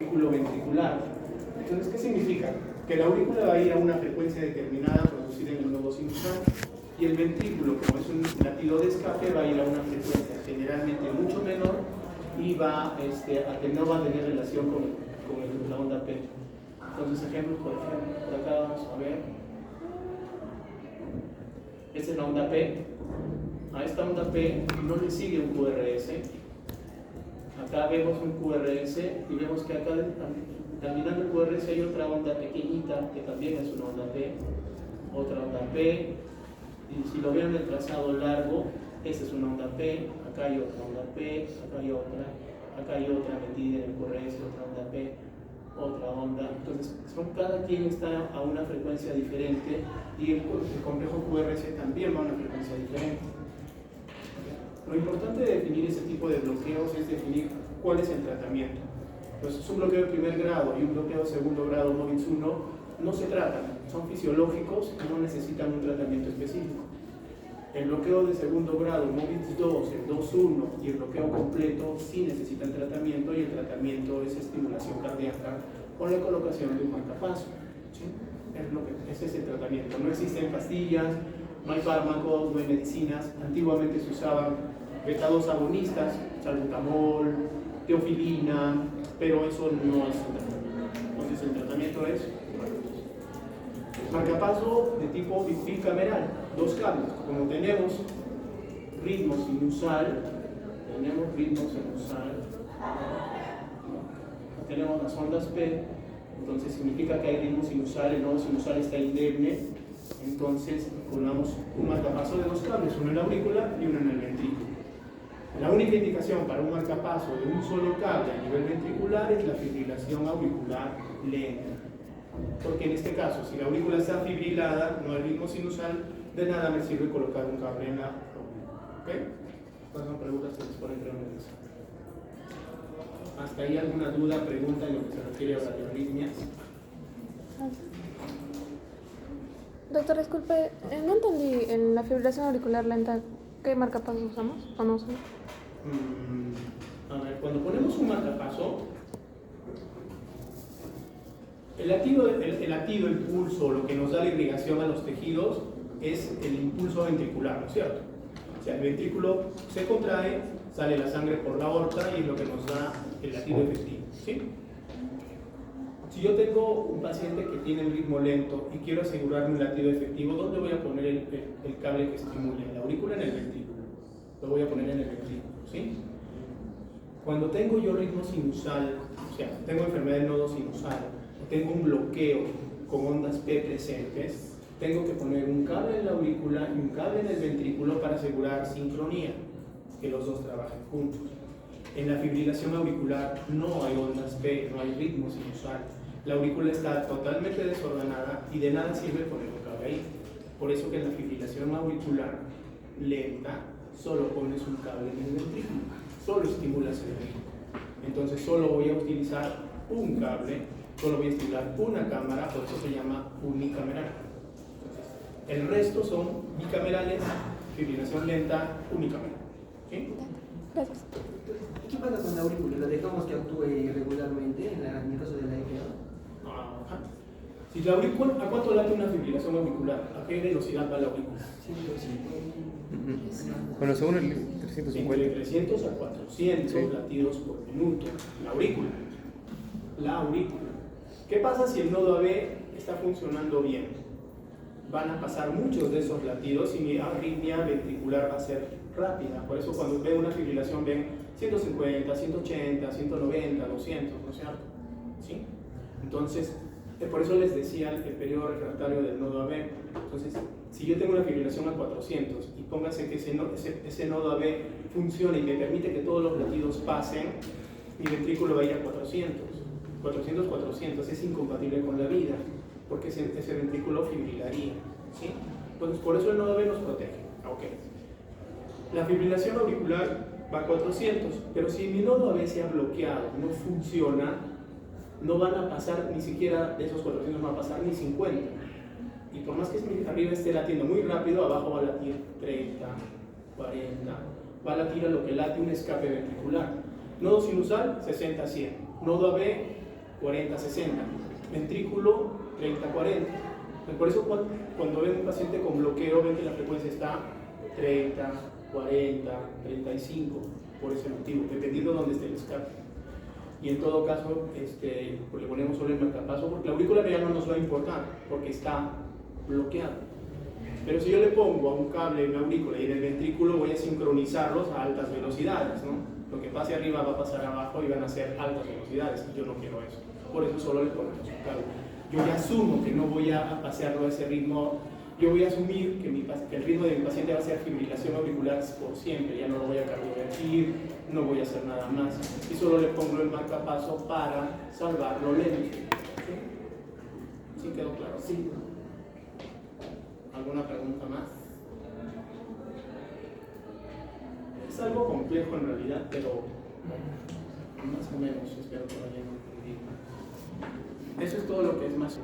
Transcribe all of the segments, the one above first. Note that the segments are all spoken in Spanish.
aurículo ventricular. Entonces, ¿qué significa? Que la aurícula va a ir a una frecuencia determinada producida en el nodo sinusal y el ventrículo, como es un latido de escape, va a ir a una frecuencia generalmente mucho menor y va a que no va a tener relación con la onda P. Entonces, ejemplos, por ejemplo, por acá vamos a ver. Esta es la onda P. A esta onda P no le sigue un QRS. Acá vemos un QRS y vemos que acá terminando el QRS hay otra onda pequeñita que también es una onda P, otra onda P, y si lo ven en el trazado largo, esta es una onda P, acá hay otra onda P, acá hay otra metida en el QRS, otra onda P, otra onda. Entonces, cada quien está a una frecuencia diferente y el complejo QRS también va a una frecuencia diferente. Lo importante de definir ese tipo de bloqueos es definir cuál es el tratamiento. Entonces, un bloqueo de primer grado y un bloqueo de segundo grado MOVIX 1 no se tratan, son fisiológicos y no necesitan un tratamiento específico. El bloqueo de segundo grado, MOVIX 2, el 2.1 y el bloqueo completo sí necesitan tratamiento y el tratamiento es estimulación cardíaca con la colocación de un marcapaso. ¿Sí? Ese es el tratamiento. No existen pastillas, no hay fármacos, no hay medicinas. Antiguamente se usaban beta-2 agonistas, salbutamol, teofilina, pero eso no es un tratamiento. Entonces el tratamiento es marcapaso de tipo bicameral, dos cables. Como tenemos ritmo sinusal, tenemos las ondas P, entonces significa que hay ritmo sinusal, el nodo sinusal está indemne, entonces ponemos un marcapaso de dos cables, uno en la aurícula y uno en el ventrículo. La única indicación para un marcapaso de un solo cable a nivel ventricular es la fibrilación auricular lenta. Porque en este caso, si la aurícula está fibrilada, no hay ritmo sinusal, de nada me sirve colocar un cable en la aurícula. ¿Ok? Estas son preguntas que les ponen preguntas. ¿Hasta ahí alguna duda, pregunta en lo que se refiere a las arritmias? Doctor, disculpe, no entendí, en la fibrilación auricular lenta, ¿qué marcapasos usamos o no usamos? A ver, cuando ponemos un marcapaso, el latido, el pulso, lo que nos da la irrigación a los tejidos es el impulso ventricular, ¿no es cierto? O sea, el ventrículo se contrae, sale la sangre por la aorta y es lo que nos da el latido efectivo, ¿sí? Si yo tengo un paciente que tiene un ritmo lento y quiero asegurarme un latido efectivo, ¿dónde voy a poner el cable que estimule? ¿En la aurícula o en el ventrículo? Lo voy a poner en el ventrículo, ¿sí? Cuando tengo yo ritmo sinusal, o sea, tengo enfermedad del nodo sinusal, tengo un bloqueo con ondas P presentes, tengo que poner un cable en la aurícula y un cable en el ventrículo para asegurar sincronía, que los dos trabajen juntos. En la fibrilación auricular no hay ondas P, no hay ritmo sinusal. La aurícula está totalmente desordenada y de nada sirve poner un cable ahí. Por eso que en la fibrilación auricular lenta solo pones un cable en el ventrículo, solo estimulas el ventrículo. Entonces solo voy a utilizar un cable, solo voy a estimular una cámara, por eso se llama unicameral. Entonces, el resto son bicamerales, fibrilación lenta, unicameral. ¿Sí? Gracias. ¿Qué pasa con la aurícula? ¿La dejamos que actúe irregularmente en el caso de la EPA? Ajá. Si la aurícula, ¿a cuánto late una fibrilación auricular? ¿A qué velocidad va la aurícula? 150. Bueno, según el 350. Entre 300 a 400 sí. latidos por minuto. La aurícula. La aurícula. ¿Qué pasa si el nodo AB está funcionando bien? Van a pasar muchos de esos latidos y mi arritmia ventricular va a ser rápida. Por eso cuando ven una fibrilación ven 150, 180, 190, 200, ¿no es cierto? ¿Sí? Entonces, por eso les decía el periodo refractario del nodo AB. Entonces, si yo tengo una fibrilación a 400 y póngase que ese nodo AB funcione y me permite que todos los latidos pasen, mi ventrículo va a ir a 400. 400 es incompatible con la vida, porque ese ventrículo fibrilaría, ¿sí? Entonces, por eso el nodo AB nos protege. Okay. La fibrilación auricular va a 400, pero si mi nodo AB se ha bloqueado, no funciona, no van a pasar ni siquiera de esos 400, no van a pasar ni 50. Y por más que arriba esté latiendo muy rápido, abajo va a latir 30, 40, va a latir a lo que late un escape ventricular. Nodo sinusal, 60-100. Nodo AB, 40-60, ventrículo 30-40. Por eso cuando ven un paciente con bloqueo, ven que la frecuencia está 30, 40, 35, por ese motivo, dependiendo de dónde esté el escape. Y en todo caso, le ponemos solo el marcapaso, porque la aurícula ya no nos va a importar, porque está bloqueada. Pero si yo le pongo a un cable en la aurícula y en el ventrículo, voy a sincronizarlos a altas velocidades, ¿no? Lo que pase arriba va a pasar abajo y van a ser altas velocidades, y yo no quiero eso. Por eso solo le ponemos un cable. Yo ya asumo que no voy a pasearlo a ese ritmo. Yo voy a asumir que el ritmo de mi paciente va a ser fibrilación auricular por siempre, ya no lo voy a cardiovertir, no voy a hacer nada más. Y solo le pongo el marcapaso para salvarlo lento. ¿Sí? ¿Sí quedó claro? Sí. ¿Alguna pregunta más? Es algo complejo en realidad, pero más o menos espero que lo hayan entendido. Eso es todo lo que es más.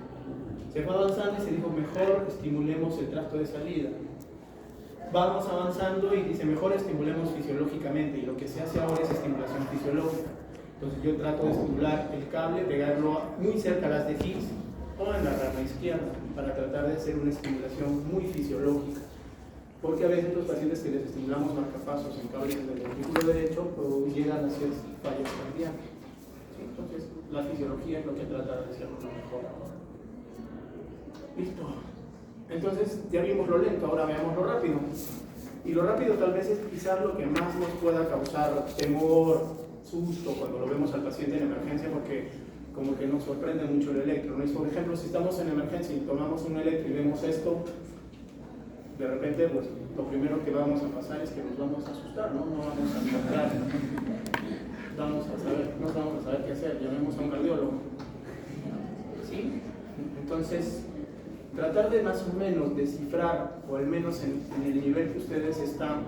Se fue avanzando y se dijo mejor estimulemos el tracto de salida. Vamos avanzando y dice mejor estimulemos fisiológicamente, y lo que se hace ahora es estimulación fisiológica. Entonces yo trato de estimular el cable, pegarlo muy cerca a las de Higgs o en la rama izquierda para tratar de hacer una estimulación muy fisiológica. Porque a veces los pacientes que les estimulamos marcapasos en cables del ventrículo derecho pues, llegan a hacer fallas cardíacas. ¿Sí? Entonces la fisiología es lo que trata de hacerlo mejor ahora. Listo. Entonces ya vimos lo lento, ahora veamos lo rápido. Y lo rápido tal vez es quizás lo que más nos pueda causar temor, susto cuando lo vemos al paciente en emergencia, porque como que nos sorprende mucho el electro, ¿no? Por ejemplo, si estamos en emergencia y tomamos un electro y vemos esto, de repente pues lo primero que vamos a pasar es que nos vamos a asustar, ¿no? No vamos a encontrar, no vamos a saber qué hacer, llamemos a un cardiólogo. ¿Sí? Entonces, tratar de más o menos descifrar, o al menos en el nivel que ustedes están,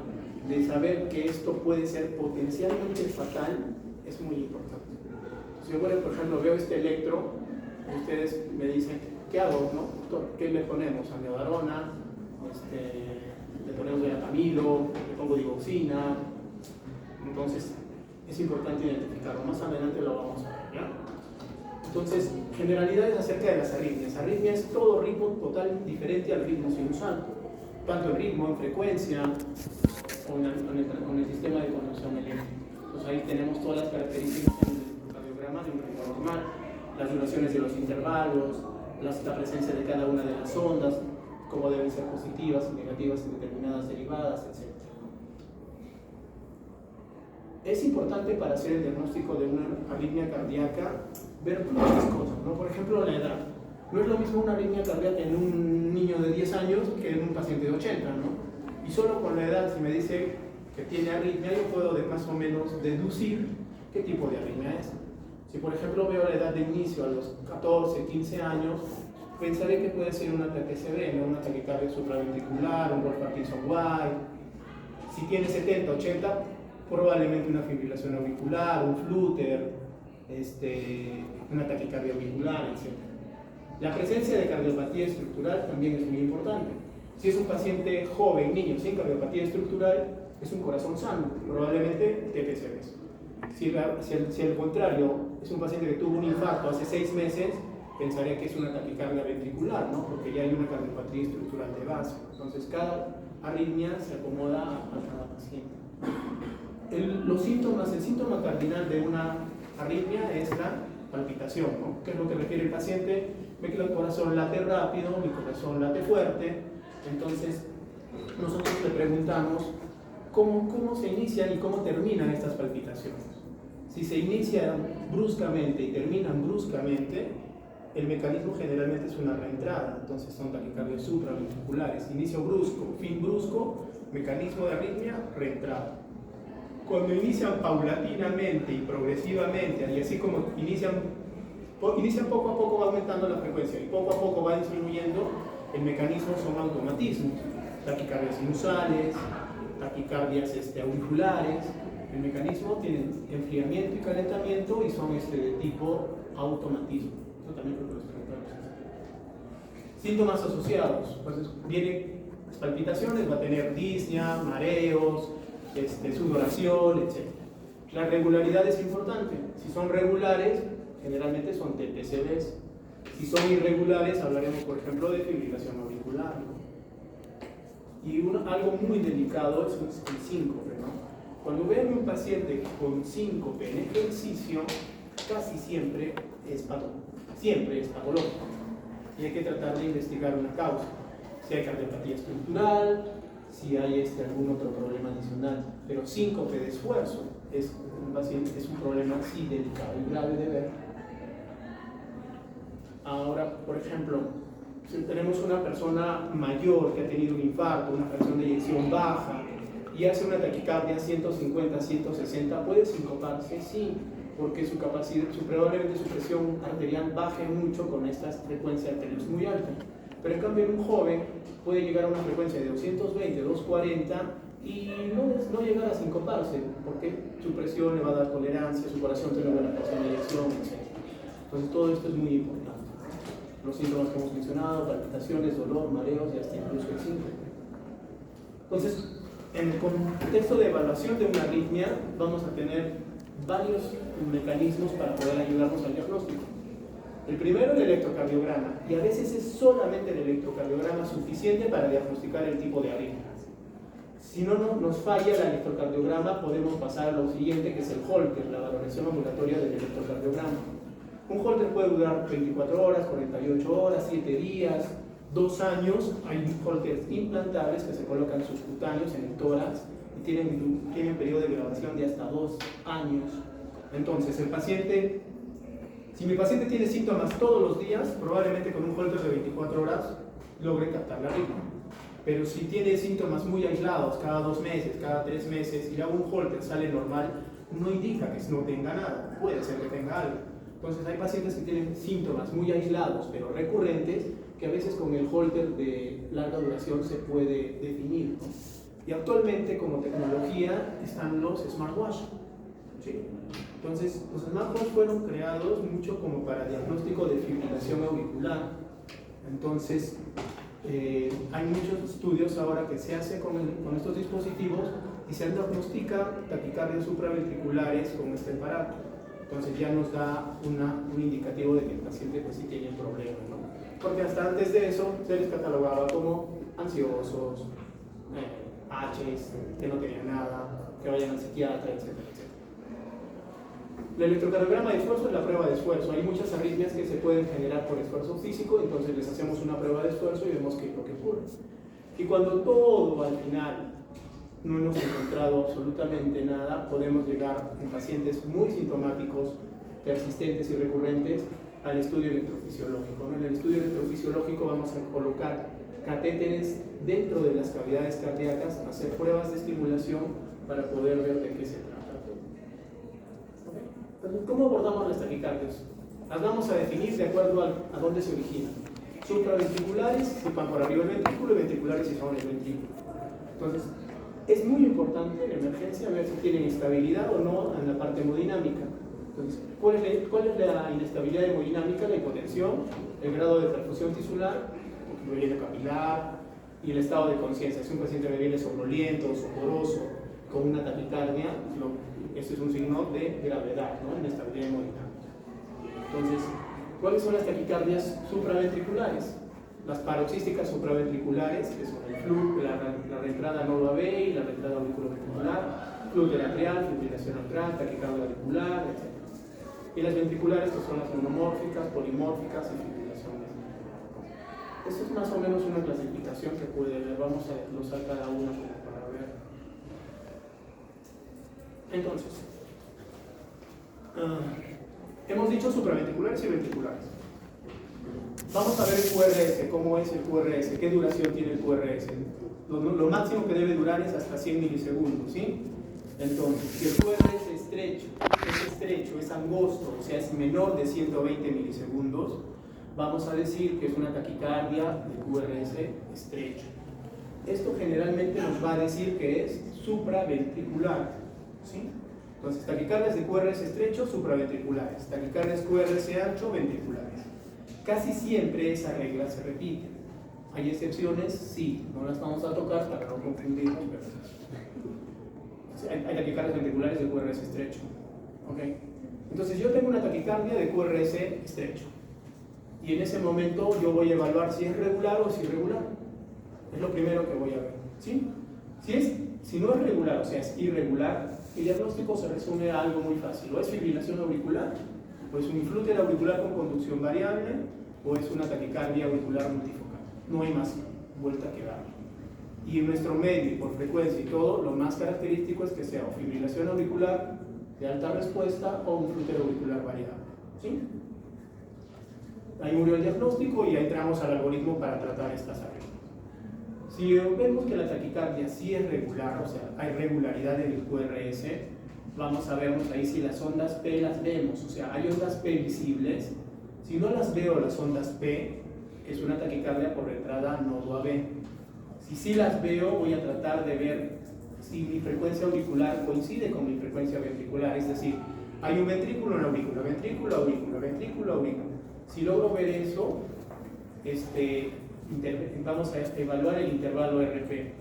de saber que esto puede ser potencialmente fatal, es muy importante. Si yo, por ejemplo, veo este electro, ustedes me dicen, ¿qué hago? ¿No? Doctor, ¿qué le ponemos? Amiodarona, le ponemos diapamilo, le pongo digoxina. Entonces, es importante identificarlo. Más adelante lo vamos a ver, ¿ya? Entonces, generalidades acerca de las arritmias. Arritmia es todo ritmo total diferente al ritmo sinusal, tanto en ritmo, en frecuencia, con el sistema de conducción eléctrica. Entonces ahí tenemos todas las características del cardiograma de un ritmo normal, las duraciones de los intervalos, la presencia de cada una de las ondas, cómo deben ser positivas y negativas en determinadas derivadas, etc. Es importante para hacer el diagnóstico de una arritmia cardíaca ver muchas cosas, ¿no? Por ejemplo, la edad. No es lo mismo una arritmia cardíaca en un niño de 10 años que en un paciente de 80, ¿no? Y solo con la edad, si me dice que tiene arritmia, yo puedo más o menos deducir qué tipo de arritmia es. Si por ejemplo veo la edad de inicio a los 14, 15 años, pensaré que puede ser un ataque CV, ¿no? Un taquicardia supraventricular, un Wolff-Parkinson-White. Si tiene 70, 80, probablemente una fibrilación auricular, un flutter, una taquicardia auricular, etc. La presencia de cardiopatía estructural también es muy importante. Si es un paciente joven, niño, sin cardiopatía estructural, es un corazón sano, probablemente TPCVs. Si al contrario es un paciente que tuvo un infarto hace 6 meses, pensaría que es una taquicardia ventricular, ¿no? Porque ya hay una cardiopatía estructural de base. Entonces, cada arritmia se acomoda a cada paciente. El síntoma cardinal de una arritmia es la palpitación, ¿no? ¿Qué es lo que refiere el paciente? Ve que el corazón late rápido, mi corazón late fuerte. Entonces, nosotros le preguntamos cómo se inician y cómo terminan estas palpitaciones. Si se inician bruscamente y terminan bruscamente, el mecanismo generalmente es una reentrada. Entonces son taquicardias supraventriculares. Inicio brusco, fin brusco, mecanismo de arritmia, reentrada. Cuando inician paulatinamente y progresivamente, y así como inician poco a poco, va aumentando la frecuencia y poco a poco va disminuyendo, el mecanismo son automatismos, taquicardias sinusales, taquicardias auriculares. El mecanismo tiene enfriamiento y calentamiento y son de tipo automatismo. Eso también lo puedes preguntar. Síntomas asociados, pues vienen las palpitaciones, va a tener disnea, mareos, sudoración, etc. La regularidad es importante. Si son regulares, generalmente son TPCDs. Si son irregulares, hablaremos, por ejemplo, de fibrilación auricular, ¿no? Y algo muy delicado es el síncope, ¿no? Cuando vean un paciente con síncope en ejercicio, casi siempre es patológico. Y hay que tratar de investigar una causa. Si hay cardiopatía estructural, si hay algún otro problema adicional. Pero síncope de esfuerzo es un problema así delicado y grave de ver. Ahora, por ejemplo, si tenemos una persona mayor que ha tenido un infarto, una presión de eyección baja y hace una taquicardia 150, 160, ¿puede sincoparse? Sí, porque probablemente su presión arterial baje mucho con estas frecuencias arteriales muy altas. Pero en cambio en un joven puede llegar a una frecuencia de 220, 240 y no llegar a sincoparse, porque su presión le va a dar tolerancia, su corazón tiene buena presión de eyección, etc. Entonces todo esto es muy importante. Los síntomas que hemos mencionado, palpitaciones, dolor, mareos y hasta incluso el síncope. Entonces, en el contexto de evaluación de una arritmia, vamos a tener varios mecanismos para poder ayudarnos al diagnóstico. El primero, el electrocardiograma, y a veces es solamente el electrocardiograma suficiente para diagnosticar el tipo de arritmia. Si no nos falla el electrocardiograma, podemos pasar a lo siguiente, que es el Holter, la valoración ambulatoria del electrocardiograma. Un Holter puede durar 24 horas, 48 horas, 7 días, 2 años. Hay Holters implantables que se colocan subcutáneos en el tórax y tienen periodo de grabación de hasta 2 años. Entonces, si mi paciente tiene síntomas todos los días, probablemente con un Holter de 24 horas logre captar la arritmia. Pero si tiene síntomas muy aislados, cada 2 meses, cada 3 meses, y luego un Holter sale normal, no indica que no tenga nada, puede ser que tenga algo. Entonces hay pacientes que tienen síntomas muy aislados, pero recurrentes, que a veces con el Holter de larga duración se puede definir, ¿no? Y actualmente, como tecnología, están los smartwatch, ¿sí? Entonces, los smartwatch fueron creados mucho como para diagnóstico de fibrilación auricular. Entonces, hay muchos estudios ahora que se hacen con estos dispositivos y se diagnostica taquicardias supraventriculares con este aparato. Entonces ya nos da un indicativo de que el paciente pues sí tiene un problema, ¿no? Porque hasta antes de eso se les catalogaba como ansiosos, H's, que no tenían nada, que vayan al psiquiatra, etc. El electrocardiograma de esfuerzo es la prueba de esfuerzo. Hay muchas arritmias que se pueden generar por esfuerzo físico, entonces les hacemos una prueba de esfuerzo y vemos qué es lo que ocurre. Y cuando todo al final no hemos encontrado absolutamente nada, podemos llegar en pacientes muy sintomáticos, persistentes y recurrentes al estudio electrofisiológico. En el estudio electrofisiológico vamos a colocar catéteres dentro de las cavidades cardíacas, hacer pruebas de estimulación para poder ver de qué se trata. Entonces, ¿cómo abordamos las taquicardias? Las vamos a definir de acuerdo a dónde se originan. Supraventriculares, si van por arriba del ventrículo, y ventriculares si son en el ventrículo. Entonces, es muy importante en emergencia ver si tienen estabilidad o no en la parte hemodinámica. Entonces, ¿cuál es la inestabilidad hemodinámica? La hipotensión, el grado de perfusión tisular, me viene capilar, y el estado de conciencia. Si un paciente me viene somnoliento, sudoroso, con una taquicardia, este es un signo de gravedad, ¿no? Inestabilidad hemodinámica. Entonces, ¿cuáles son las taquicardias supraventriculares? Las paroxísticas supraventriculares, que son el flujo, la reentrada nova B y la reentrada auriculoventricular, flujo atrial, fibrilación atrial, taquicardia auricular, etc. Y las ventriculares, que son las monomórficas, polimórficas y fibrilación ventricular. Esta es más o menos una clasificación que puede ver. Vamos a desglosar cada una para ver. Entonces, hemos dicho supraventriculares y ventriculares. Vamos a ver el QRS, cómo es el QRS, qué duración tiene el QRS. Lo máximo que debe durar es hasta 100 milisegundos, ¿sí? Entonces, si el QRS es estrecho, es angosto, o sea, es menor de 120 milisegundos, vamos a decir que es una taquicardia de QRS estrecho. Esto generalmente nos va a decir que es supraventricular, ¿sí? Entonces, taquicardias de QRS estrecho, supraventriculares. Taquicardias QRS ancho, ventriculares. Casi siempre esa regla se repite. ¿Hay excepciones? Sí, no las vamos a tocar para no confundirnos, pero hay taquicardias ventriculares de QRS estrecho. ¿Okay? Entonces yo tengo una taquicardia de QRS estrecho. Y en ese momento yo voy a evaluar si es regular o si es irregular. Es lo primero que voy a ver. ¿Sí? Si no es regular, o sea, es irregular, el diagnóstico se resume a algo muy fácil. O es fibrilación auricular, o es un inflúter auricular con conducción variable, o es una taquicardia auricular multifocal. No hay más vuelta que dar. Y en nuestro medio, por frecuencia y todo, lo más característico es que sea o fibrilación auricular de alta respuesta o un inflúter auricular variable. ¿Sí? Ahí murió el diagnóstico y ahí entramos al algoritmo para tratar estas arritmias. Si vemos que la taquicardia sí es regular, o sea, hay regularidad en el QRS, vamos a vernos ahí si las ondas P las vemos, o sea, hay ondas P visibles. Si no las veo las ondas P, es una taquicardia por entrada nodo AB. Si sí las veo, voy a tratar de ver si mi frecuencia auricular coincide con mi frecuencia ventricular, es decir, hay un ventrículo en la aurícula, ventrículo, aurícula, ventrículo, aurícula. Si logro ver eso, vamos a evaluar el intervalo RP.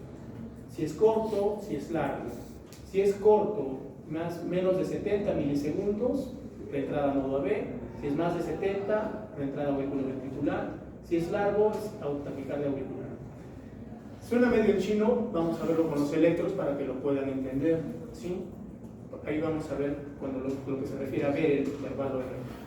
Si es corto, si es largo. Si es corto, menos de 70 milisegundos, reentrada nodo AB. Si es más de 70, reentrada auriculoventricular. Si es largo, es taquicardia auricular. Suena medio en chino, vamos a verlo con los electros para que lo puedan entender. ¿Sí? Ahí vamos a ver cuando lo que se refiere a ver el intervalo RP.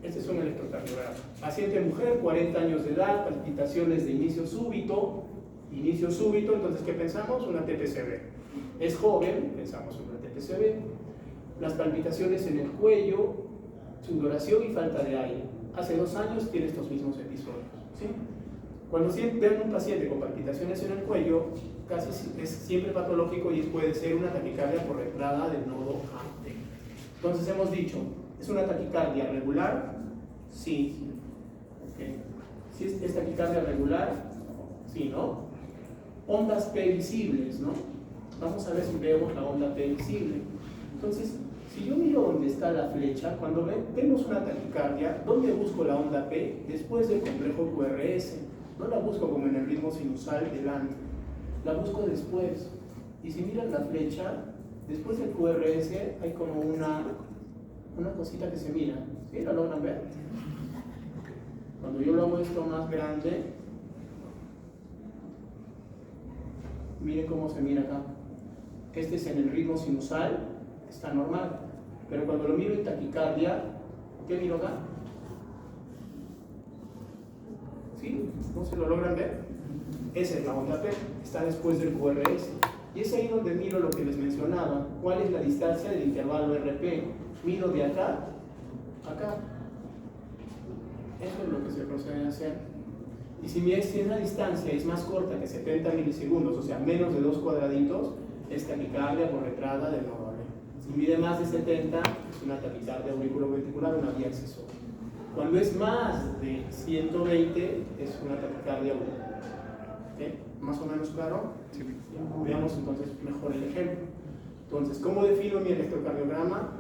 Este es un electrocardiograma. Paciente mujer, 40 años de edad, palpitaciones de inicio súbito, entonces ¿qué pensamos? Una TPCB. Es joven, pensamos en una TPCB. Las palpitaciones en el cuello, sudoración y falta de aire. Hace 2 años tiene estos mismos episodios. ¿Sí? Cuando ven un paciente con palpitaciones en el cuello, casi es siempre patológico y puede ser una taquicardia por entrada del nodo AT. Entonces hemos dicho, ¿es una taquicardia regular? Sí. Okay. ¿Sí es taquicardia regular? Sí, ¿no? Ondas P visibles, ¿no? Vamos a ver si vemos la onda P visible. Entonces, si yo miro dónde está la flecha, cuando vemos una taquicardia, ¿dónde busco la onda P? Después del complejo QRS. No la busco como en el ritmo sinusal delante, la busco después. Y si miran la flecha, después del QRS hay como una cosita que se mira. ¿Sí? ¿Lo logran ver? Cuando yo lo hago esto más grande, miren cómo se mira acá. Este es en el ritmo sinusal, está normal. Pero cuando lo miro en taquicardia, ¿qué miro acá? ¿Sí? ¿No se lo logran ver? Esa es la onda P, está después del QRS. Y es ahí donde miro lo que les mencionaba. ¿Cuál es la distancia del intervalo RP? Miro de acá a acá. Eso es lo que se procede a hacer. Y si la distancia es más corta que 70 milisegundos, o sea, menos de 2 cuadraditos, es taquicardia por entrada del nodo AB. Si mide más de 70, es una taquicardia auriculoventricular, una vía accesoria. Cuando es más de 120, es una taquicardia auricular. ¿Okay? ¿Más o menos claro? Sí. Veamos entonces mejor el ejemplo. Entonces, ¿cómo defino mi electrocardiograma?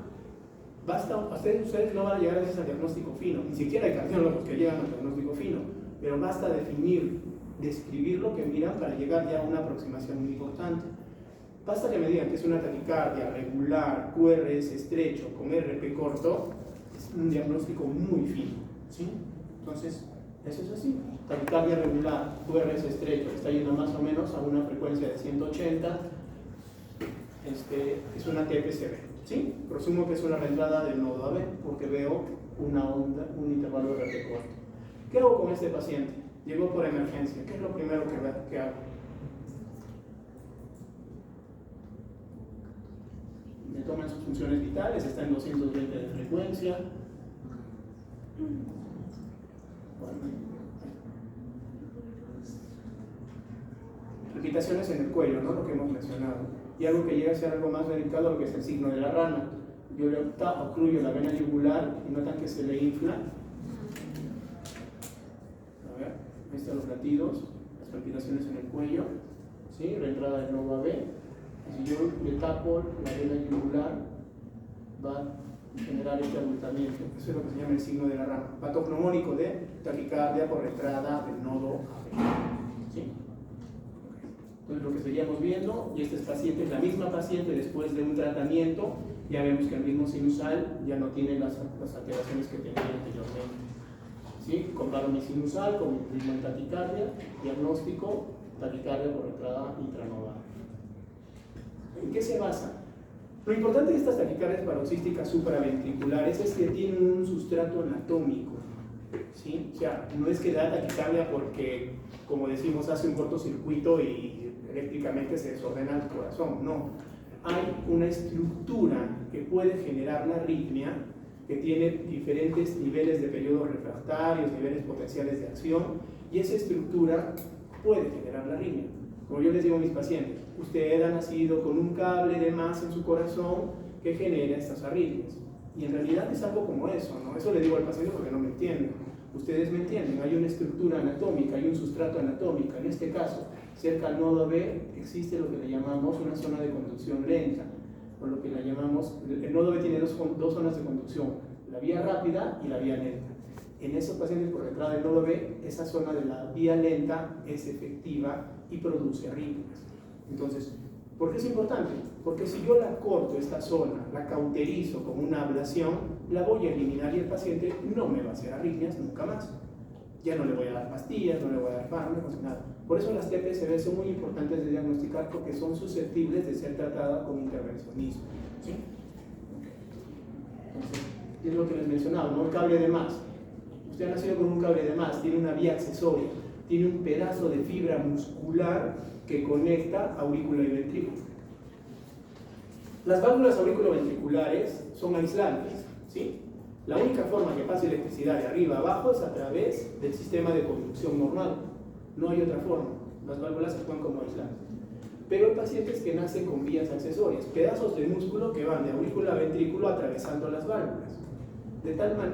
Ustedes no van a llegar a ese diagnóstico fino, ni siquiera hay cardiólogos que llegan al diagnóstico fino, pero basta describir lo que miran para llegar ya a una aproximación muy importante. Basta que me digan que es una taquicardia regular, QRS estrecho, con RP corto, es un diagnóstico muy fino. ¿Sí? Entonces, eso es así. Taquicardia regular, QRS estrecho, está yendo más o menos a una frecuencia de 180, es una TPCB. ¿Sí? Presumo que es una reentrada del nodo AB porque veo una onda, un intervalo de RP corto. ¿Qué hago con este paciente? Llegó por emergencia. ¿Qué es lo primero que hago? Me toman sus funciones vitales, está en 220 de frecuencia. Palpitaciones en el cuello, ¿no? Lo que hemos mencionado. Y algo que llega a ser algo más delicado, lo que es el signo de la rana. Yo le ocluyo la vena yugular y notan que se le infla. A ver, ahí están los latidos, las palpitaciones en el cuello, ¿sí? Reentrada del nodo AB. Y si yo le tapo la vena yugular, va a generar este abultamiento. Eso es lo que se llama el signo de la rana. Patognomónico de taquicardia por entrada del nodo AB. ¿Sí? Entonces lo que seguíamos viendo, y este paciente es la misma paciente después de un tratamiento, Ya vemos que el ritmo sinusal ya no tiene las alteraciones que tenía anteriormente. ¿Sí? Comparo mi sinusal con mi ritmo en taquicardia, diagnóstico, taquicardia por entrada intranodal. ¿En qué se basa? Lo importante de estas taquicardias paroxísticas supraventriculares es que tienen un sustrato anatómico. ¿Sí? O sea, no es que da taquicardia porque, como decimos, hace un cortocircuito y eléctricamente se desordena el corazón. No. Hay una estructura que puede generar la arritmia, que tiene diferentes niveles de periodos refractarios, niveles potenciales de acción, y esa estructura puede generar la arritmia. Como yo les digo a mis pacientes, usted ha nacido con un cable de más en su corazón que genera estas arritmias. Y en realidad es algo como eso, ¿no? Eso le digo al paciente porque no me entienden. Ustedes me entienden, hay una estructura anatómica, hay un sustrato anatómico. En este caso, cerca al nodo B existe lo que le llamamos una zona de conducción lenta, o lo que le llamamos, el nodo B tiene dos zonas de conducción, la vía rápida y la vía lenta. En esos pacientes por entrada del nodo B, esa zona de la vía lenta es efectiva y produce arritmias. Entonces, ¿por qué es importante? Porque si yo la corto, esta zona, la cauterizo con una ablación, la voy a eliminar y el paciente no me va a hacer arritmias nunca más. Ya no le voy a dar pastillas, no le voy a dar fármacos, nada. Por eso las TPCB son muy importantes de diagnosticar porque son susceptibles de ser tratadas con intervencionismo. ¿Sí? Entonces, es lo que les mencionaba, ¿no? El cable de más. Usted ha nacido con un cable de más, tiene una vía accesoria, tiene un pedazo de fibra muscular que conecta aurícula y ventrículo. Las válvulas auriculoventriculares son aislantes, ¿sí? La única forma que pase electricidad de arriba a abajo es a través del sistema de conducción normal. No hay otra forma. Las válvulas actúan como aislantes. Pero hay pacientes que nacen con vías accesorias, pedazos de músculo que van de aurícula a ventrículo atravesando las válvulas.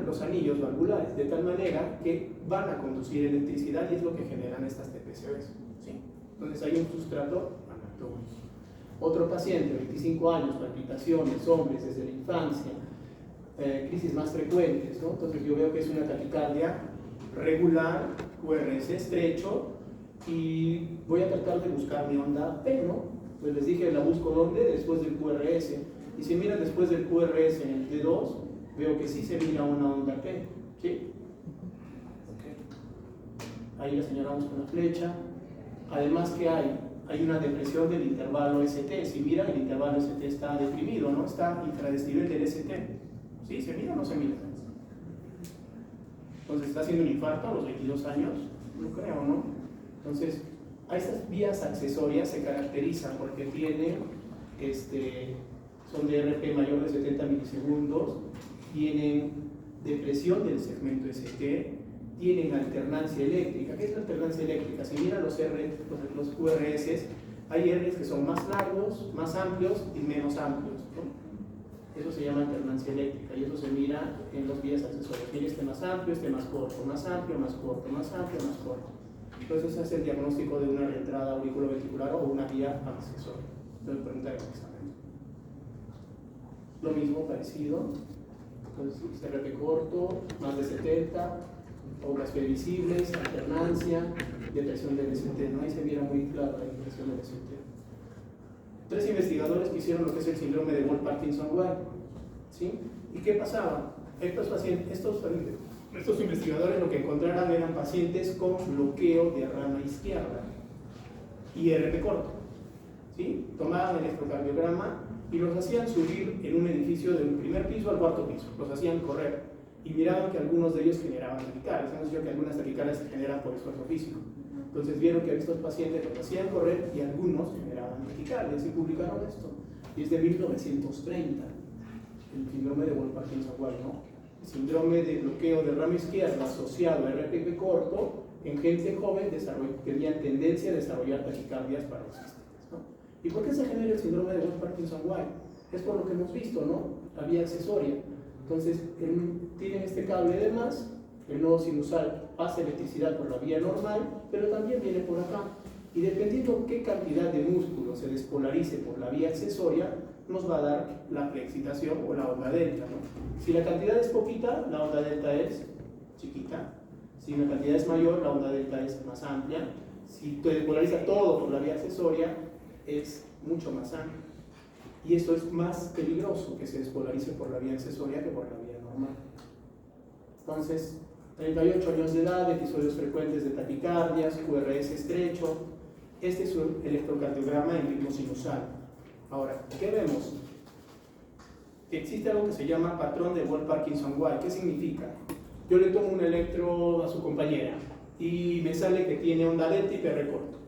Los anillos valvulares, de tal manera que van a conducir electricidad y es lo que generan estas TPCBs. ¿Sí? Entonces hay un sustrato anatómico. Otro paciente, 25 años, palpitaciones, hombres desde la infancia, crisis más frecuentes, ¿no? Entonces yo veo que es una taquicardia regular, QRS estrecho, y voy a tratar de buscar mi onda P, ¿no? Pues les dije, la busco ¿dónde? Después del QRS. Y si miran después del QRS en el T2, veo que sí se mira una onda P, ¿sí? Okay. Ahí la señalamos con la flecha. Además que hay una depresión del intervalo ST. Si miran, el intervalo ST está deprimido, ¿no? Está infradesnivel del ST. ¿Sí? ¿Se mira o no se mira? Entonces, ¿está haciendo un infarto a los 22 años? No creo, ¿no? Entonces, a estas vías accesorias se caracterizan porque tienen, son de RP mayor de 70 milisegundos, tienen depresión del segmento ST, tienen alternancia eléctrica. ¿Qué es la alternancia eléctrica? Si miran los QRS, hay Rs que son más largos, más amplios y menos amplios, ¿no? Eso se llama alternancia eléctrica y eso se mira en los vías accesorias. Mira este más amplio, este más corto, más amplio, más corto, más amplio, más corto. Entonces se hace el diagnóstico de una reentrada auriculoventricular o una vía accesoria. Entonces pregunta el examen. Lo mismo, parecido. Entonces CRP corto, más de 70, obras previsibles, alternancia, depresión del ST. ¿No? Ahí se mira muy claro la depresión del ST. 3 investigadores que hicieron lo que es el síndrome de Wolff-Parkinson-White. ¿Sí? ¿Y qué pasaba? Estos investigadores lo que encontraron eran pacientes con bloqueo de rama izquierda y RP corto. ¿Sí? Tomaban el electrocardiograma y los hacían subir en un edificio del primer piso al cuarto piso. Los hacían correr y miraban que algunos de ellos generaban taquicardias. Hemos dicho que algunas taquicardias se generan por esfuerzo físico. Entonces vieron que estos pacientes los hacían correr y algunos generaban taquicardias y publicaron esto. Y es de 1930, el síndrome de Wolff-Parkinson-White, ¿no? El síndrome de bloqueo de rama izquierda asociado a RPP corto en gente joven tenían tendencia a desarrollar taquicardias paroxísticas, ¿no? ¿Y por qué se genera el síndrome de Wolff-Parkinson-White? Es por lo que hemos visto, ¿no? La vía accesoria. Entonces, tienen este cable de más, el nodo sinusal pasa electricidad por la vía normal, pero también viene por acá. Y dependiendo qué cantidad de músculo se despolarice por la vía accesoria, nos va a dar la preexcitación o la onda delta, ¿no? Si la cantidad es poquita, la onda delta es chiquita. Si la cantidad es mayor, la onda delta es más amplia. Si te despolariza todo por la vía accesoria, es mucho más amplia. Y esto es más peligroso que se despolarice por la vía accesoria que por la vía normal. Entonces, 38 años de edad, episodios frecuentes de taquicardias, QRS estrecho. Este es un electrocardiograma en ritmo sinusal. Ahora, ¿qué vemos? Que existe algo que se llama patrón de Wolff-Parkinson-White. ¿Qué significa? Yo le tomo un electro a su compañera y me sale que tiene onda delta y PR corto.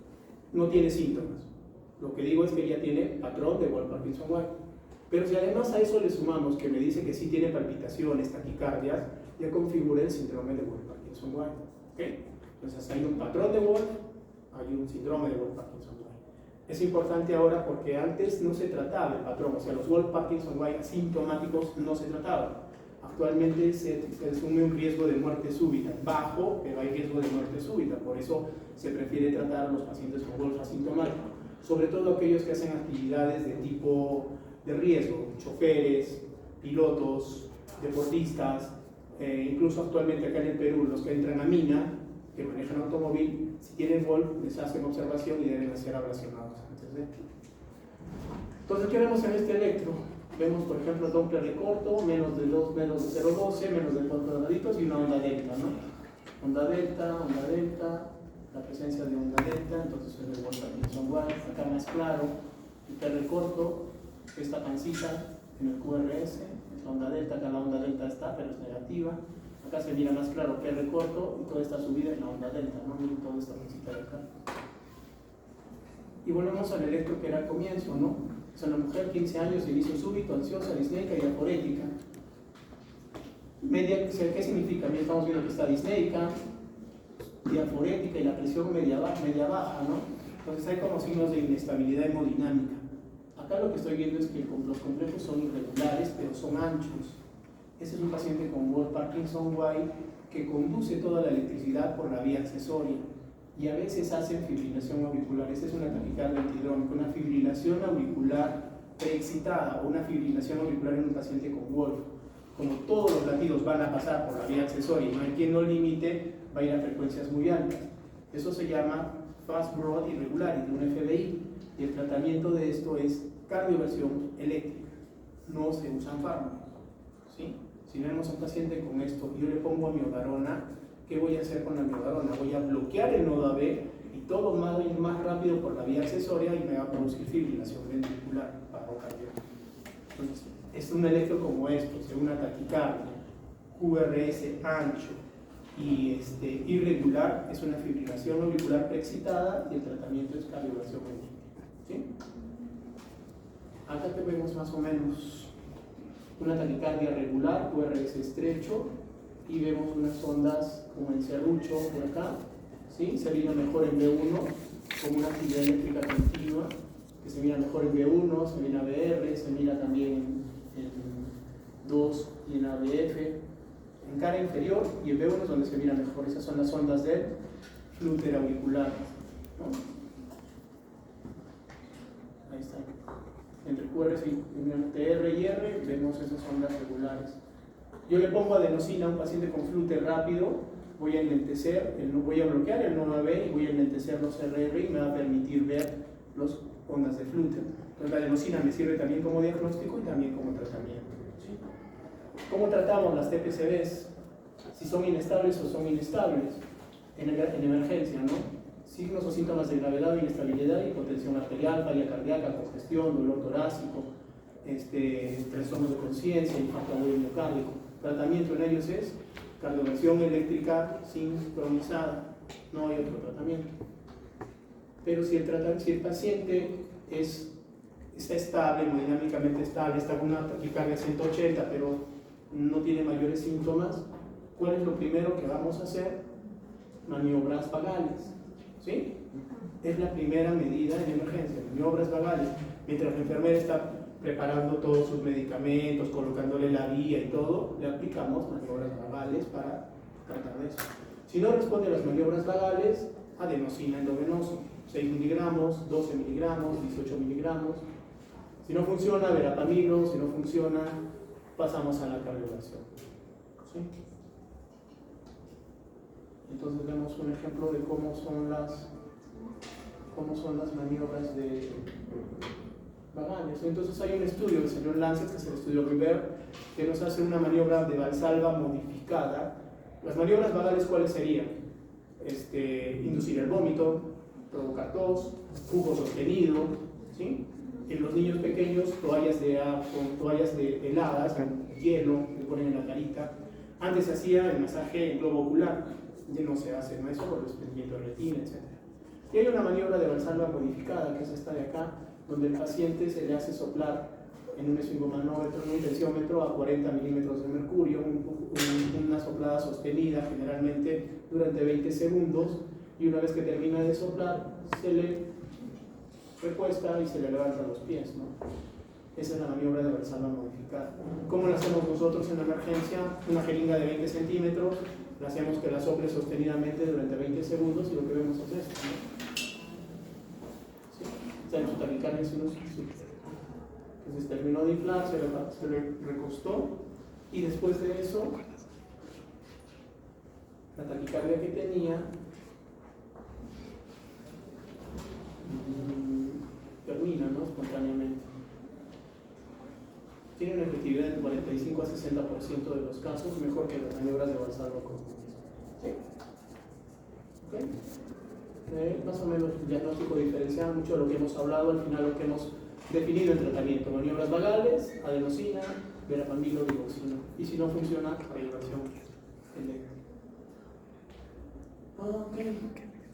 No tiene síntomas. Lo que digo es que ella tiene patrón de Wolff-Parkinson-White. Pero si además a eso le sumamos que me dice que sí tiene palpitaciones, taquicardias, ya configura el síndrome de Wolff-Parkinson-White. ¿Okay? Entonces hay un patrón de Wolff, hay un síndrome de Wolff-Parkinson-White. Es importante ahora porque antes no se trataba el patrón, o sea, los Wolff-Parkinson-White asintomáticos no se trataban. Actualmente se asume un riesgo de muerte súbita, bajo, pero hay riesgo de muerte súbita, por eso se prefiere tratar a los pacientes con Wolff asintomático, sobre todo aquellos que hacen actividades de tipo de riesgo, choferes, pilotos, deportistas, incluso actualmente acá en el Perú, los que entran a mina, que manejan automóvil, si tienen Wolff, les hacen observación y deben ser ablacionados antes de. Entonces, ¿qué vemos en este electro? Vemos, por ejemplo, Doppler de corto, menos de 0,12, menos de 4 cuadraditos y una onda delta, ¿no? Onda delta, la presencia de onda delta, entonces es el Wolff-Parkinson-White, acá más claro, el PR corto, esta pancita en el QRS, es la onda delta, acá la onda delta está, pero es negativa. Acá se mira más claro PR corto y toda esta subida es la onda delta, ¿no? Miren toda esta pancita de acá. Y volvemos al electro que era al comienzo, ¿no? Es una mujer, 15 años, inicio súbito, ansiosa, disneica y aporética. ¿Qué significa? Bien, estamos viendo que está disneica, diaforética y la presión media baja, ¿no? Entonces hay como signos de inestabilidad hemodinámica. Acá lo que estoy viendo es que los complejos son irregulares, pero son anchos. Este es un paciente con Wolff-Parkinson-White que conduce toda la electricidad por la vía accesoria y a veces hacen fibrilación auricular. Esta es una taquicardia antidrómica, una fibrilación auricular preexcitada o una fibrilación auricular en un paciente con Wolff. Como todos los latidos van a pasar por la vía accesoria y no hay quien lo limite, va a ir a frecuencias muy altas. Eso se llama Fast Broad Irregularity, un FBI, y el tratamiento de esto es cardioversión eléctrica. No se usan fármacos, ¿sí? Si vemos a un paciente con esto, yo le pongo amiodarona, ¿qué voy a hacer con la amiodarona? Voy a bloquear el nodo AB y todo va a ir más rápido por la vía accesoria y me va a producir fibrilación ventricular, paro cardíaco. Entonces, es un electro como esto, o sea, una taquicardia, QRS ancho y irregular, es una fibrilación auricular preexcitada y el tratamiento es cardioversión ventricular, ¿sí? Acá te vemos más o menos una taquicardia regular, QRS estrecho, y vemos unas ondas como el serrucho por acá, ¿sí? Se mira mejor en B1, como una actividad eléctrica continua, que se mira mejor en B1, se mira BR, se mira también en 2 y en ABF, en cara inferior, y en B1 es donde se mira mejor. Esas son las ondas del flúter auricular, ¿no? Ahí está. Entre QRS y TR y R vemos esas ondas regulares. Yo le pongo adenosina a un paciente con flúter rápido, voy a enlentecer, voy a bloquear el nodo AB y voy a enlentecer los RR y me va a permitir ver las ondas de flúter. Entonces la adenosina me sirve también como diagnóstico y también como tratamiento, ¿sí? ¿Cómo tratamos las TPCBs? Si son inestables o son inestables en emergencia, ¿no? Signos o síntomas de gravedad, inestabilidad, hipotensión arterial, falla cardíaca, congestión, dolor torácico, trastornos de conciencia, infarto agudo miocárdico. Tratamiento en ellos es cardioversión eléctrica sincronizada, no hay otro tratamiento. Pero si el paciente está estable, hemodinámicamente estable, está con una taquicardia 180, pero no tiene mayores síntomas, ¿cuál es lo primero que vamos a hacer? Maniobras vagales, ¿sí? Es la primera medida en emergencia, maniobras vagales. Mientras la enfermera está preparando todos sus medicamentos, colocándole la vía y todo, le aplicamos maniobras vagales para tratar de eso. Si no responde a las maniobras vagales, adenosina endovenoso, 6 miligramos, 12 miligramos, 18 miligramos. Si no funciona, verapamilo. Si no funciona, pasamos a la cardioversión, ¿sí? Entonces vemos un ejemplo de cómo son las maniobras vagales. Entonces hay un estudio que salió en Lancet, que es el estudio River, que nos hace una maniobra de Valsalva modificada. Las maniobras vagales, ¿cuáles serían? Inducir el vómito, provocar tos, jugo sostenido, ¿sí? En los niños pequeños, toallas de heladas, con hielo, le ponen en la carita. Antes se hacía el masaje en globo ocular, ya no se hace, ¿no? Eso por el desprendimiento de retina, etc. Y hay una maniobra de Valsalva modificada, que es esta de acá, donde el paciente se le hace soplar en un esfingomanómetro, en un tensiómetro a 40 milímetros de mercurio, una soplada sostenida generalmente durante 20 segundos, y una vez que termina de soplar, se le recuesta y se le levanta los pies, ¿no? Esa es la maniobra de Valsalva modificada. ¿Cómo la hacemos nosotros en la emergencia? Una jeringa de 20 centímetros, la hacemos que la sople sostenidamente durante 20 segundos y lo que vemos es esto, ¿no? En su taquicardia sinusal. Entonces terminó de inflar, se le recostó y después de eso la taquicardia que tenía termina, ¿no? Espontáneamente. Tiene una efectividad del 45 a 60% de los casos, mejor que las maniobras de Valsalva comunes. ¿Sí? ¿Okay? Más o menos el diagnóstico diferencial, mucho de lo que hemos hablado, al final lo que hemos definido en tratamiento: maniobras vagales, adenosina, verapamil o digoxina, y si no funciona, regulación eléctrica.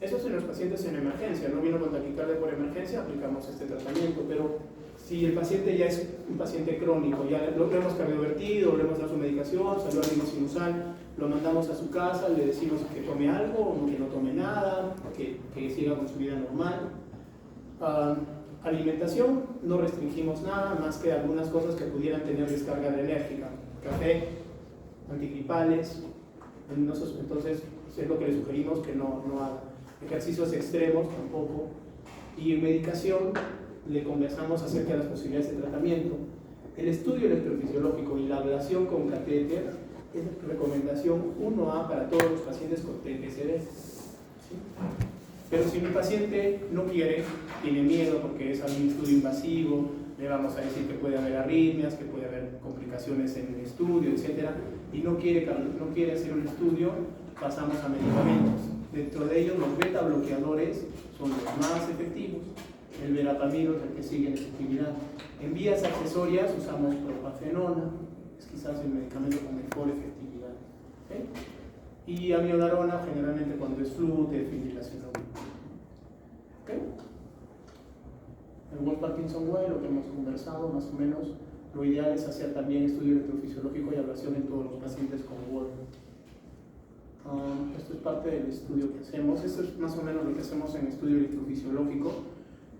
Eso es en los pacientes en emergencia. No vino con taquicardia por emergencia, aplicamos este tratamiento, pero si el paciente ya es un paciente crónico, ya lo hemos cardiovertido, le hemos dado su medicación, salió al ritmo sinusal, lo mandamos a su casa, le decimos que tome algo, que no tome nada, que siga con su vida normal. Alimentación, no restringimos nada más que algunas cosas que pudieran tener descarga adrenérgica: café, antigripales. Entonces es lo que le sugerimos que no haga. Ejercicios extremos tampoco. Y en medicación le conversamos acerca de las posibilidades de tratamiento. El estudio electrofisiológico y la ablación con catéter es recomendación 1A para todos los pacientes con TPCD. ¿Sí? Pero si mi paciente no quiere, tiene miedo porque es algún estudio invasivo, le vamos a decir que puede haber arritmias, que puede haber complicaciones en el estudio, etc. Y no quiere hacer un estudio, pasamos a medicamentos. Dentro de ellos, los beta bloqueadores son los más efectivos. El verapamil es el que sigue en efectividad. En vías accesorias usamos propafenona, es quizás el medicamento con mejor efectividad. ¿Okay? Y amiodarona generalmente cuando es flu, fibrilación auricular. ¿Okay? En Wolf Parkinson Way, lo que hemos conversado más o menos, lo ideal es hacer también estudio electrofisiológico y ablación en todos los pacientes con Wolf. Esto es parte del estudio que hacemos. Esto es más o menos lo que hacemos en estudio electrofisiológico.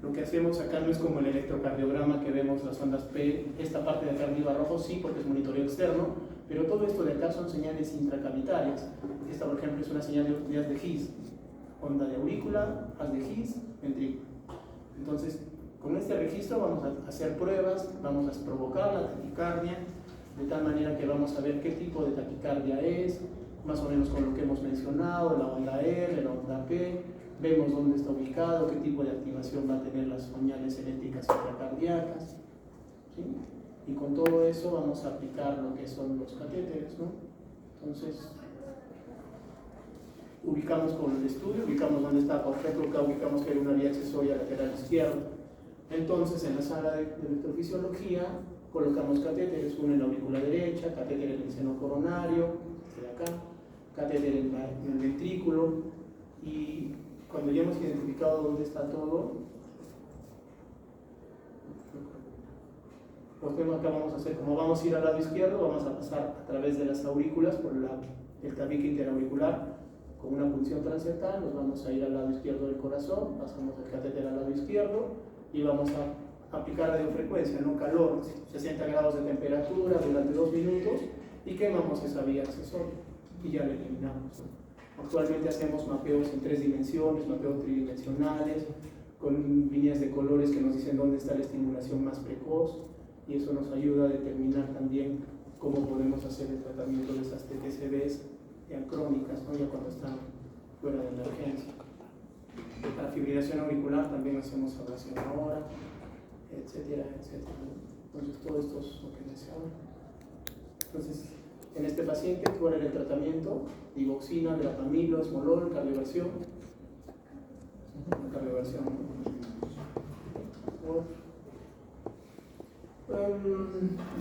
Lo que hacemos acá no es como el electrocardiograma que vemos las ondas P. Esta parte de acá arriba rojo sí, porque es monitoreo externo, pero todo esto de acá son señales intracavitarias. Esta, por ejemplo, es una señal de haz de His, onda de aurícula, haz de His, ventrículo. Entonces, con este registro vamos a hacer pruebas, vamos a provocar la taquicardia, de tal manera que vamos a ver qué tipo de taquicardia es, más o menos con lo que hemos mencionado, la onda R, la onda P, vemos dónde está ubicado, qué tipo de activación va a tener las señales eléctricas intracardíacas, ¿sí? Y con todo eso vamos a aplicar lo que son los catéteres, ¿no? Entonces, ubicamos con el estudio, ubicamos dónde está, por ejemplo, acá ubicamos que hay una vía accesoria lateral izquierda. Entonces, en la sala de electrofisiología, colocamos catéteres, uno en la aurícula derecha, catéter en el seno coronario, de acá, catéter en el ventrículo, y cuando ya hemos identificado dónde está todo, pues acá vamos a hacer, como vamos a ir al lado izquierdo, vamos a pasar a través de las aurículas por el tabique interauricular con una punción transectal, nos vamos a ir al lado izquierdo del corazón, pasamos el catéter al lado izquierdo y vamos a aplicar radiofrecuencia, no calor, 60 grados de temperatura durante 2 minutos y quemamos esa vía accesoria y ya la eliminamos. Actualmente hacemos mapeos en 3 dimensiones, mapeos tridimensionales, con líneas de colores que nos dicen dónde está la estimulación más precoz, y eso nos ayuda a determinar también cómo podemos hacer el tratamiento de esas TTCVs ya crónicas, ¿no? Ya cuando están fuera de emergencia. Para fibrilación auricular también hacemos ablación ahora. etcétera, etcétera. Entonces, todo esto es lo que deseaba. Entonces, en este paciente, ¿cuál era el tratamiento? Digoxina, verapamil, esmolol, cardioversión. Cardioversión.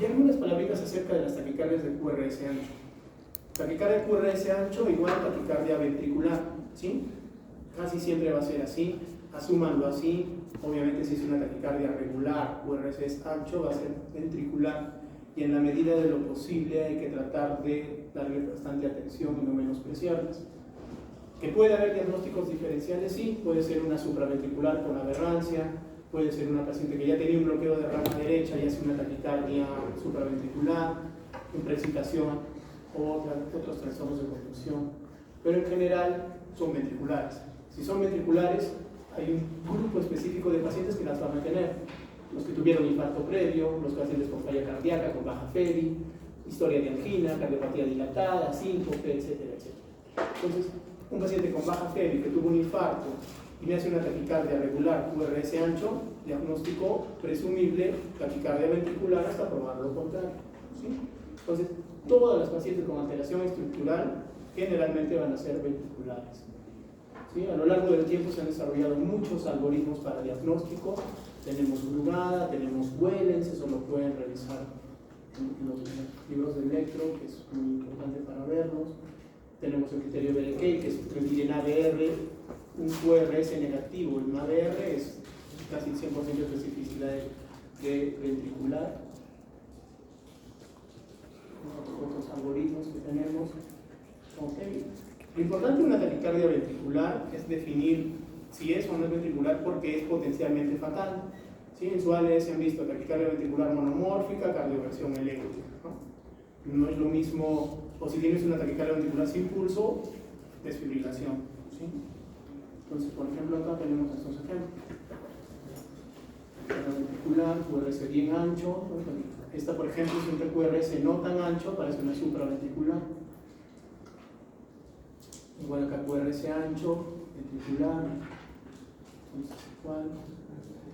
Y algunas palabritas acerca de las taquicardias de QRS ancho. Taquicardia QRS ancho igual a taquicardia ventricular, ¿sí? Casi siempre va a ser así, asúmanlo así. Obviamente si es una taquicardia regular, QRS es ancho, va a ser ventricular, y en la medida de lo posible hay que tratar de darle bastante atención y no menospreciarlas. Que puede haber diagnósticos diferenciales, sí, puede ser una supraventricular con aberrancia, puede ser una paciente que ya tenía un bloqueo de rama derecha y hace una taquicardia supraventricular, una precipitación o otros trastornos de confusión, pero en general son ventriculares. Si son ventriculares, hay un grupo específico de pacientes que las van a tener: los que tuvieron infarto previo, los pacientes con falla cardíaca, con baja FERI, historia de angina, cardiopatía dilatada, síncope, etcétera, etcétera. Entonces, un paciente con baja FERI que tuvo un infarto y me hace una taquicardia regular QRS ancho, diagnóstico presumible taquicardia ventricular hasta probar lo contrario, ¿sí? Entonces, todas las pacientes con alteración estructural generalmente van a ser ventriculares, ¿sí? A lo largo del tiempo se han desarrollado muchos algoritmos para diagnóstico. Tenemos Brugada, tenemos Wellens, eso lo pueden revisar en los libros de electro, que es muy importante para verlos. Tenemos el criterio Berekei, que es medir en ABR un QRS negativo. En ABR es casi 100% de especificidad de ventricular. Otros algoritmos que tenemos. Okay. Lo importante de una taquicardia ventricular es definir si es o no es ventricular, porque es potencialmente fatal, ¿sí? En su ALS se han visto taquicardia ventricular monomórfica, cardioversión eléctrica, ¿no? No es lo mismo, o si tienes una taquicardia ventricular sin pulso, desfibrilación, ¿sí? Entonces, por ejemplo, acá tenemos estos ejemplos. Ventricular, QRS bien ancho. Esta, por ejemplo, es un QRS no tan ancho, parece una supraventricular. Igual acá QRS ancho, ventricular. Entonces, igual,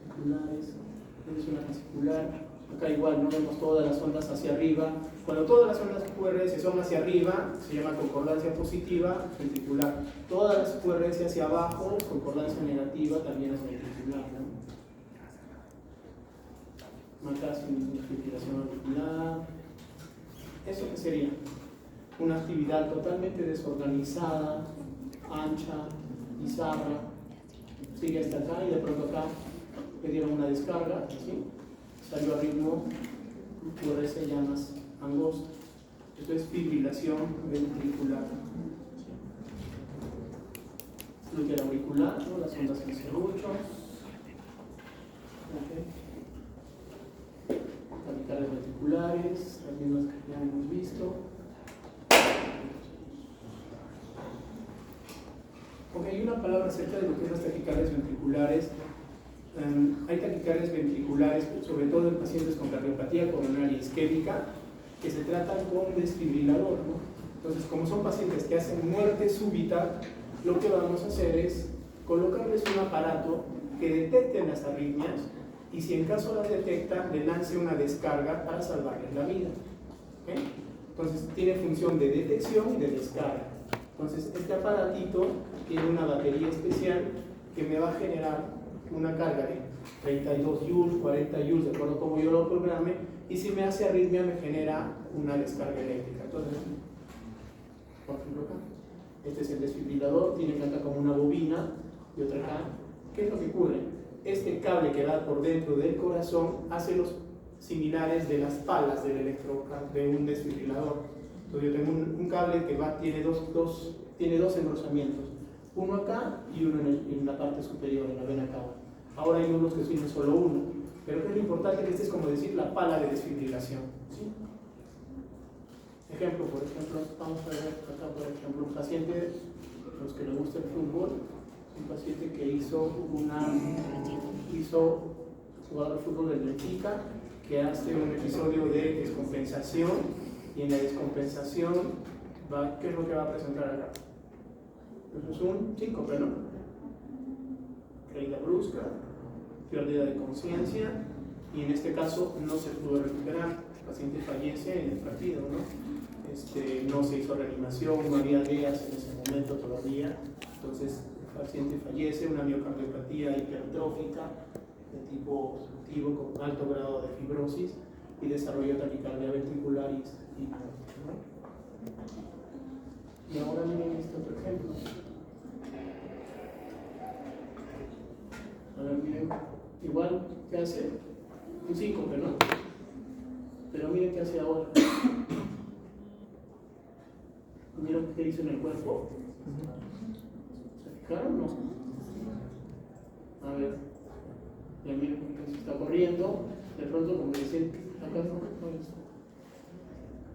ventriculares. Esta es una vesicular. Acá igual no vemos todas las ondas hacia arriba. Cuando todas las ondas QRS son hacia arriba, se llama concordancia positiva ventricular. Todas las QRS hacia abajo, concordancia negativa, también es ventricular, ¿no? Acá es una fibrilación auricular. ¿Eso qué sería? Una actividad totalmente desorganizada, ancha, bizarra. Sigue hasta acá y de pronto acá le dieron una descarga, ¿sí? Salió a ritmo QRS ya más angosto. Esto es fibrilación ventricular. Fluye auricular, ¿no? Las ondas en serrucho. Taquicardias ventriculares, las mismas que ya hemos visto. Ok, hay una palabra acerca de lo que es las taquicardias ventriculares. Hay taquicardias ventriculares, sobre todo en pacientes con cardiopatía coronaria isquémica, que se tratan con desfibrilador, ¿no? Entonces, como son pacientes que hacen muerte súbita, lo que vamos a hacer es colocarles un aparato que detecte las arritmias y, si en caso las detecta, le lance una descarga para salvarles la vida. ¿Okay? Entonces, tiene función de detección y de descarga. Entonces, este aparatito tiene una batería especial que me va a generar una carga de 32 joules, 40 joules, de acuerdo a cómo yo lo programe, y si me hace arritmia me genera una descarga eléctrica. Entonces, por ejemplo acá, este es el desfibrilador, tiene acá como una bobina y otra acá. ¿Qué es lo que ocurre? Este cable que va por dentro del corazón hace los similares de las palas del de un desfibrilador. Entonces yo tengo un cable que tiene dos engrosamientos, uno acá y uno en la parte superior, en la vena cava. Ahora hay unos que tienen solo uno, pero que es lo importante, que este es como decir la pala de desfibrilación, ¿sí? Ejemplo, por ejemplo, vamos a ver acá, por ejemplo, un paciente, los que le gusta el fútbol, un paciente que jugador de fútbol del Benfica, que hace un episodio de descompensación, y en la descompensación, ¿qué es lo que va a presentar acá? Eso es un síncope, ¿no? Caída brusca, pérdida de conciencia, y en este caso no se pudo recuperar. El paciente fallece en el partido, ¿no? No se hizo reanimación, no había DEAs en ese momento todavía, entonces el paciente fallece, una miocardiopatía hipertrófica de tipo obstructivo con alto grado de fibrosis y desarrolló taquicardia ventricular y muerte, ¿no? Y ahora miren este otro ejemplo. A ver, miren, igual, ¿qué hace? Un síncope, ¿no? Pero miren qué hace ahora. ¿Miren qué hizo en el cuerpo? ¿Se fijaron o no? A ver, ya miren que se está corriendo, de pronto como dicen, acá no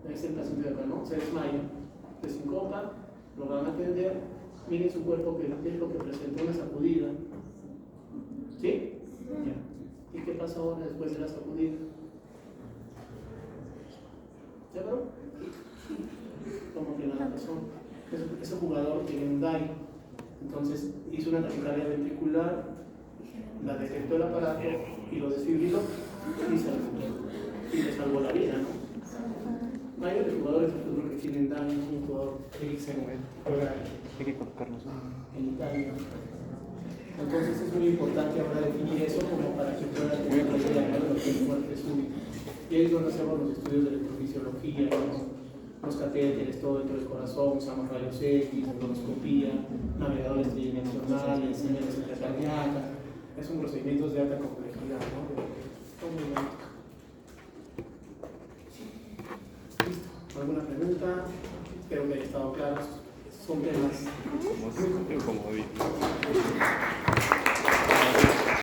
es el paciente de acá, ¿no? Se desmaya, se sincopa, lo van a atender, miren su cuerpo que es lo que presentó una sacudida. ¿Sí? Ya. ¿Y qué pasa ahora después de la sacudida? ¿Ya vieron? Como que la razón. Ese jugador tiene un DAI, entonces hizo una taquicardia ventricular, la detectó el aparato y lo desfibriló y se recuperó. Y le salvó la vida, ¿no? Hay otros jugadores de fútbol que tienen DAI, un jugador que juega en Italia. Entonces es muy importante ahora definir eso como para que pueda tener una idea de lo que es muerte súbita. Y ahí es donde hacemos los estudios de electrofisiología, los catéteres, todo dentro del corazón, usamos rayos X, endoscopía, navegadores tridimensionales, señales intracardíacas. Es un procedimiento de alta complejidad, ¿no? Son muy lentos. ¿Listo? ¿Alguna pregunta? Espero que haya estado claro. Son temas. Como